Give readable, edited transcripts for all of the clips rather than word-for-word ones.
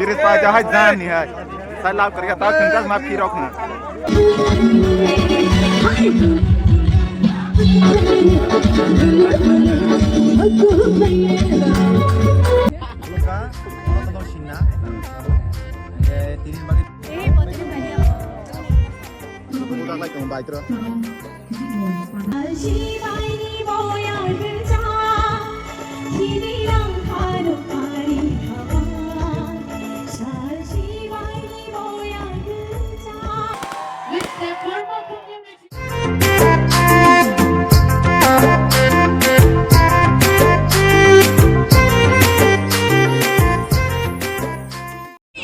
बिरिस बाजा है जान नहीं है साल लाभ करेगा ताऊ तुमका माफी रखना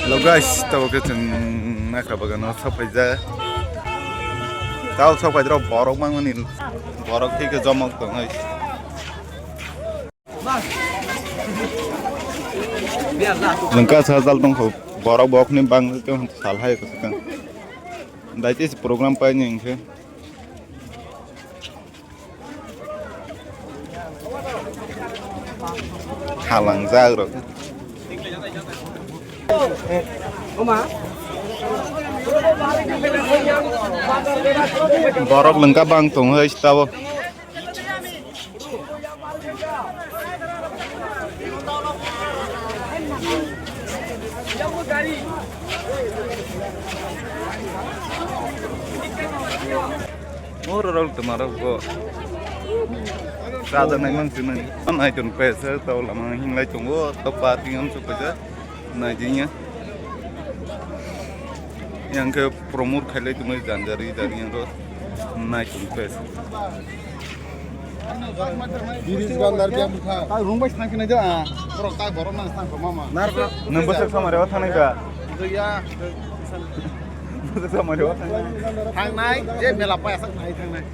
Hello guys, tao cái chừng nãy khởi bữa nó sắp phải ra, tao sắp phải ra bỏ rong mang mình bỏ rong thì cái gió mọc tưởng này, lần cả sao dal tông khẩu bỏ rong bọc nên băng cái sál hay cái cái, đại chỉ program phải như thế, hà lăng ra rồi. Borok lengkap bang tung hai tahu. Orang temara ko. Sada nang sini. Anai jun pesa tahu lama hinglai tunggu tepat tinggal supaya najinya. Yang ke promote kali cuma janjari dari yang tu naik tumpes. Biris bandar dia buka. Tahu rumah sana kena je. Orang tak borom nang sana mama. Nombor sama lewat sana juga. Ya. Sama lewat sana. Thang naik, je melapa ya naik thang naik.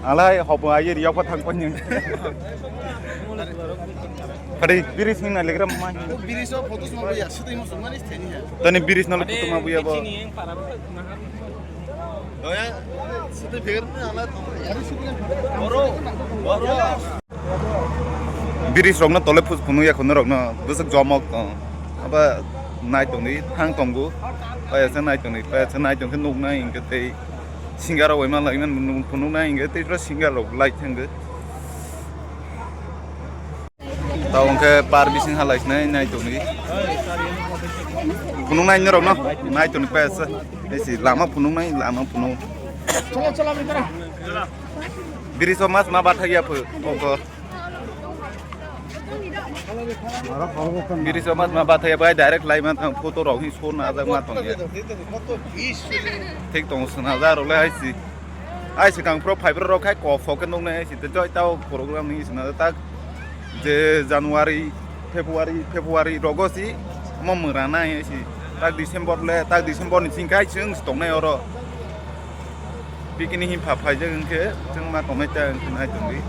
Alai, hobi aja dia apa thang panjang. Pada biris ni nak legram mana? Biris itu foto semua buaya. Sudah ini semua ni steni ya. Tadi biris nak foto semua buaya apa? Oh ya, sudah fikir ni alat. Boro. Biris rongna tolak pus penuh ya kono rongna besar jamak. Apa naik tu ni hang tunggu. Paya sen naik tu ni, paya sen naik tu kan nuk naik ingkat teh. Singgara wema lagi kan penuh naik ingkat teh terus singgara light hangga. Tahu ke par bising halai naik tu ni. Punung naik ni rong naik tu ni pesa. Isi lama punung naik lama punung. Coba bergerak. Biris omas ma bathai apa? Okor. Biris omas ma bathai apa? Direct live mah foto rong hi phone ada mah tong ya. Tik tong sana ada rong lai si. Ai si kang pro fiber rong kai ko fokan nong naik si. Terjauh tahu program ni sana tak. Je Januari, Februari, August sih, mau merana ya sih. Tak Desember ni singkai ceng stok naik orang. Bikin ini papa aja ke, ceng mak komentar kena jumpi.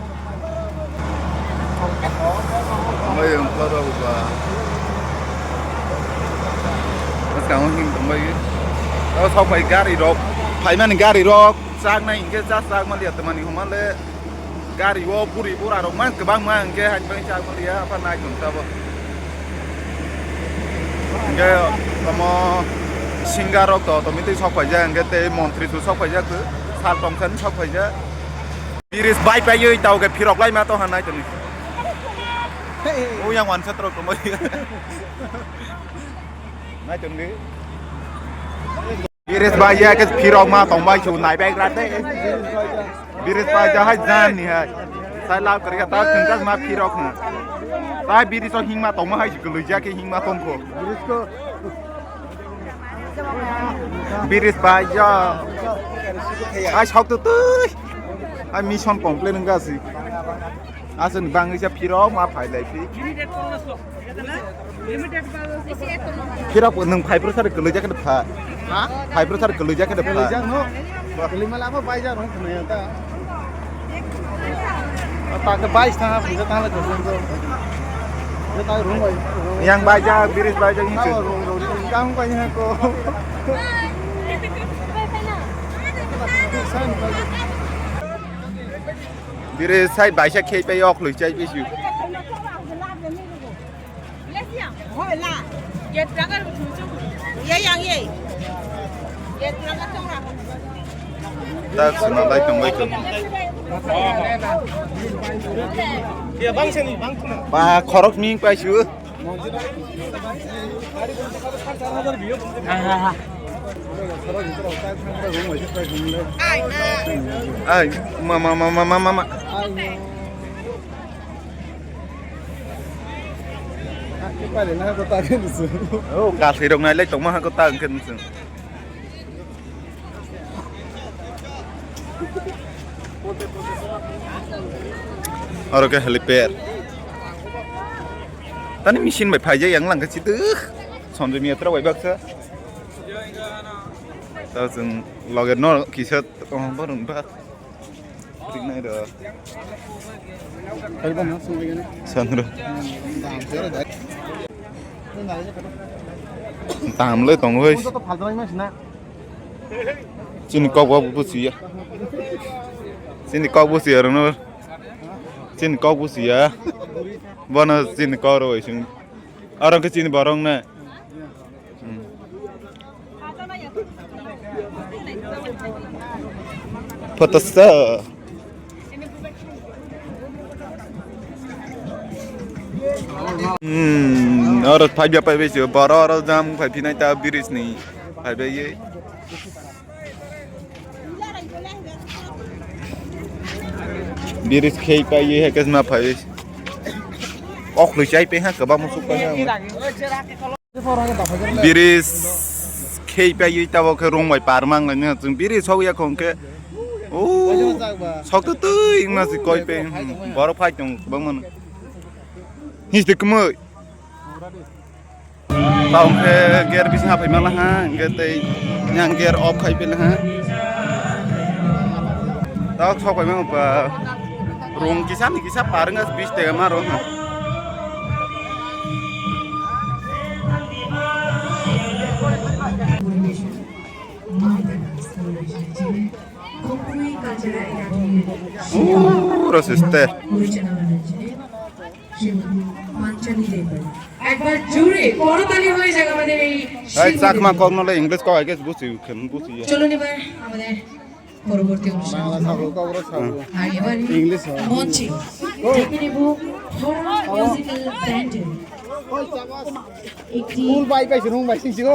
Kembali yang keluar apa? Mas kamu ini kembali. Kalau sampai gari rok, payman gari rok, sak naik ke sak melihat teman ini kemana? Gari wo puri pura roman ke bang mang ke hanya bang cak mulia apa naik junta bo. Ke kamu Singgarok to mesti sok aja ke te Montri tu sok aja ke saat tongkan sok aja. Biris baik aja tahu ke pirok lain mah to han naik tu. Oh yang one set terus kembali. Naik tu ni. Biris baik aja ke pirok mah tong baik cuma naik baik rata. Biris baja hai जान नहीं है साल लाभ करेगा ताऊ तुमका माफी रखना ताऊ बिरिस और हिंग मा तोमा है गलुजा के हिंग मा तुमको बिरिस बाजा आज शौक तो आज मिशन कंप्लेन नंगा सी आज न बांग इसे फिरो मा फाइल फी फिरो नंग फाइब्रो सारे गलुजा के दफा फाइब्रो सारे गलुजा के दफा kelima lama bayar orang ternyata. Tak kebaik tanah, bisa tanah tu. Dia tahu rumah. Yang bayar biris bayar ini tu. Kamu banyak ko. Biris saya bayar kek bayar ok lu cai bisu. 얘 들어가는 거 얘 양이. 얘 들어가 좀 ta sẽ nói đây trong mấy cưng ba khorok miếng bay chưa ai mà cả thị đồng này lấy tổng mà có tăng kinh sự ở cái helipad tani mesin phải dây yang lang cái gì tứ xong rồi miệt tao vậy bác sơ tao dừng lò cái nó kỳ sơ không bắt được bác cái này được xong rồi tạm lấy tổng hơi xin câu qua bút xí à xin câu bút xí rồi nó xin câu bút xí à vâng xin câu rồi xin ở trong cái xin bảo rong này phật sơ ở phải biết phải biết bảo rồi jam phải phi này ta virus này phải biết gì virus khi phải gì hay cái mà phải ốc lưỡi cháy phải ha cả bao một số cái virus khi phải gì tao cái rong ngoài park mang là nha chúng virus sau ya không cái ô sau từ từ mà sẽ coi phải bảo phải trong bao mình hít được mới tao cái gear bisa phải mang là ha cái tay nhang gear off khai phải là ha tao sau phải mang apa rong kisah parang nggak bis tega marong resiste একবার জুড়ে করতালি হয়ে যাক আমাদের এই চাকমা কম নলে English কয় গেছ বুঝি কেন বুঝি চলুন এবার আমাদের পরবর্তী অনুষ্ঠান আর এবার ইংলিশ মঞ্চে দেখে নেব হরর মিউজিক্যাল ব্যান্ডের একটি ফুল বাই পাইছে রুম বাই সিংছি গো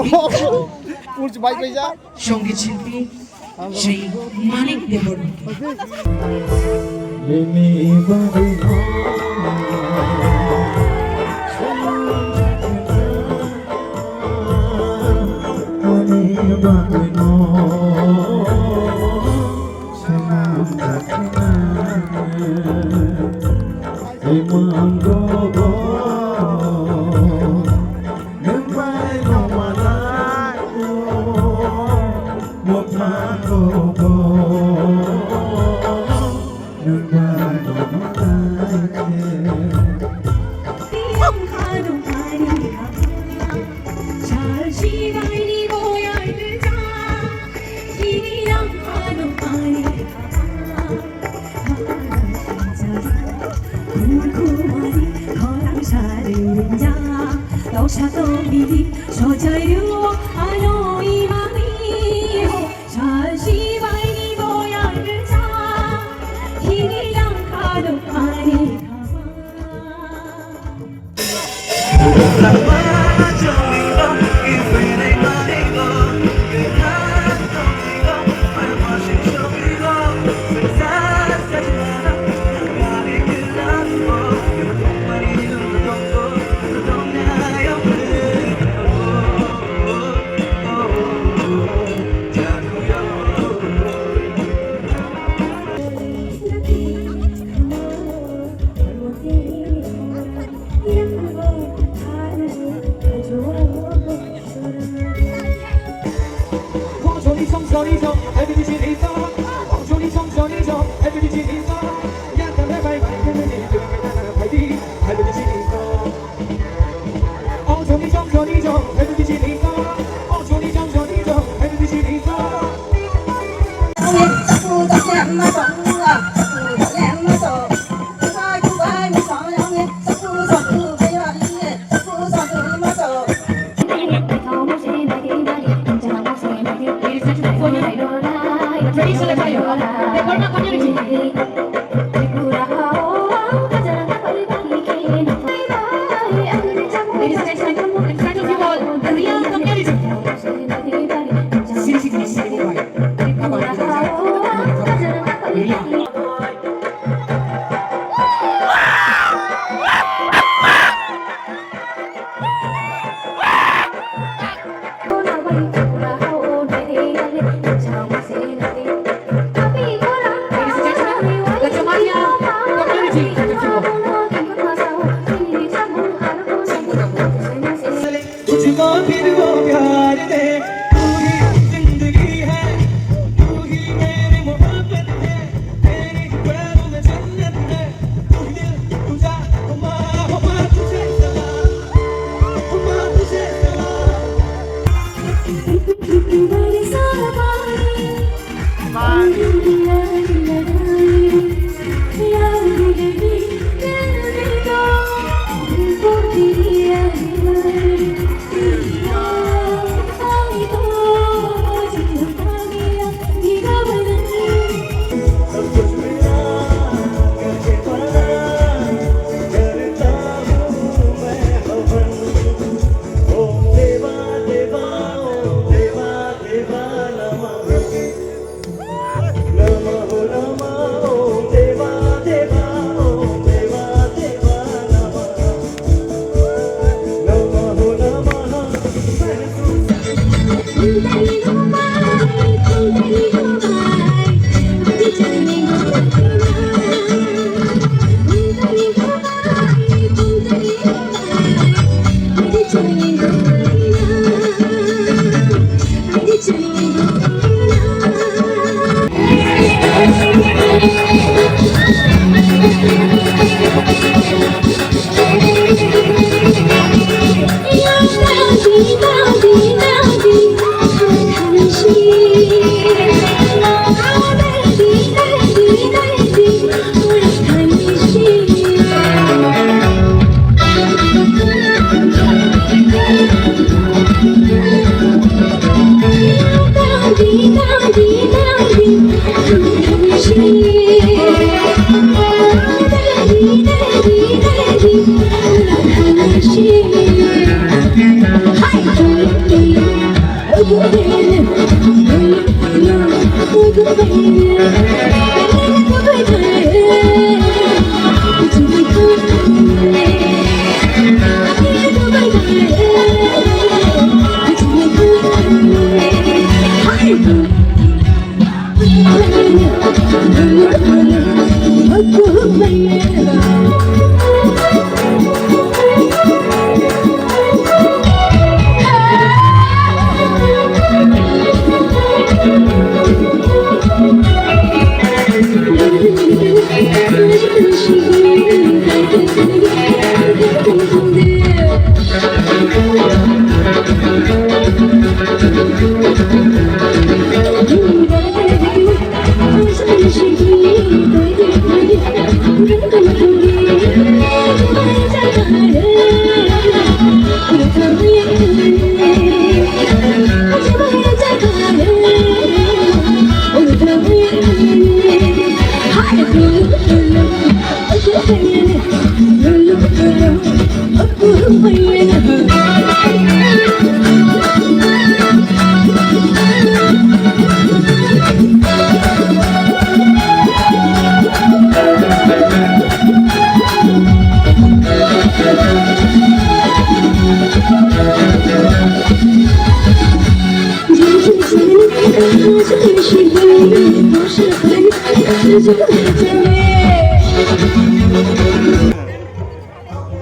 ফুল বাই পাইছা সঙ্গীত শিল্পী শ্রী মানিক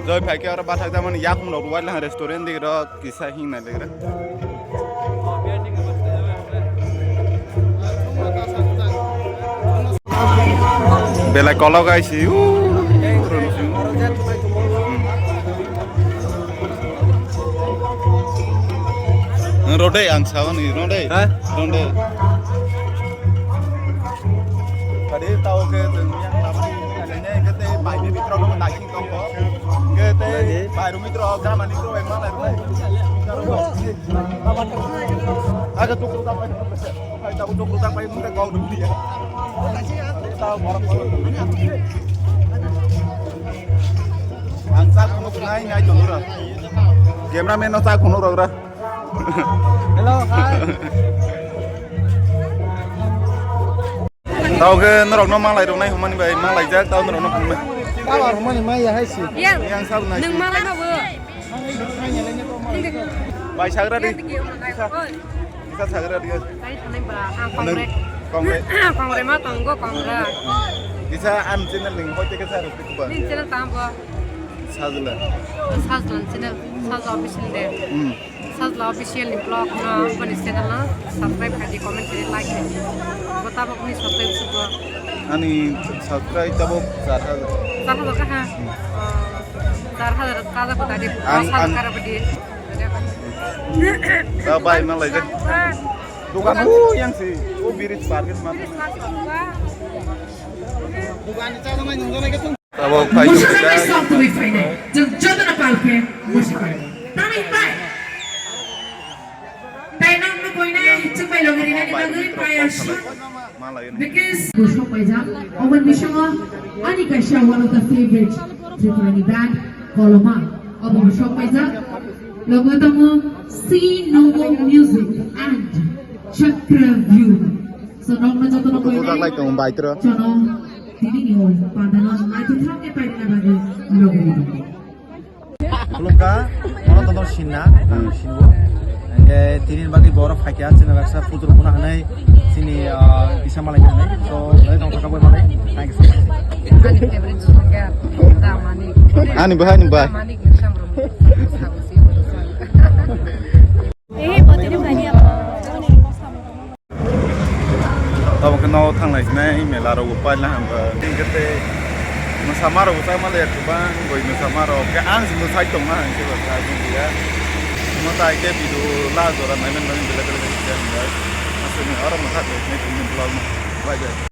Rồi phải kêu ra bắt thằng ta mình yak không đầu quay là restaurant đi đó kỳ sai hình này đấy. Bela kalau guys sih, Rode ang sawan ni Rode, Rode. Tadi tahu ke yang lama adanya kita bayi mitro lo menaiki toko, kita baru mitro zaman mitro yang mana itu? Agak tuh kita apa? tahu coklat tak pakai muka kau dulu ya. Tahu orang kau. Angsa kono kunai ngai dulu lah. Cameraman no tak kono lah. Hello, hi. Tahu ke norok no malai dong nai humani bay malai jak tahu norok no humani. Tahu humani mai ya hai sih. Yang sabu nai. Neng malai na bu. Bay sagra di. Kita sagra di. Tadi neng ba kongre. Kongre. Kongre ma tonggo kongre. Kita am channel ning hoite ke saru tik ba. Ning channel tam ba. Sajla. Sajlan channel Sajla official de. Sajla official ni blog na pani channel na subscribe kadi comment kadi like kadi. Bata ba kuni subscribe suba. Ani subscribe tabo 4000. 4000 ka ha. 4000 kaza ko tadi. Asal kara bedi. Tahu bay malai jak. Dukan yang si. Birit parkir mah. Tahu bay. Música mais alta do Ifeine. Jangan na palpe. Música. Tani pai. Tainang na koi na hitung may longeri na ni bagay payasyon. Malai ni. Because Gusto Paisa, Owen Mishawa, Anika Shah, one of the favorite Tripurani band, Koloma. Owen Paisa, Logotomo, C Novo Music and Chakra View. So normal joto no koi Bukan like kau bay terus. Jono tini ni ho padanan mai tu thame pai na bagay logeri. Belum kah? Orang tonton Sina, Shinwo. Tinin bagi borok hakia cina laksa putur punah nai sini bisa malah nai. So, dari tong kakak boy malah. Thank you so much. Ani favorite song ya. Damani. Ani bah ani bah. Damani kita rom. Potnya banyak apa? Tahu kenal thang lain nai melara upah lah hamba. Tingkatnya masamaro usai malah ya bang. Boy masamaro. Ke ang sih musai tong mah sih bahasa dia. Mata ke video lah orang main bila-bila kita masih ni orang masa tu ni pun belum baca.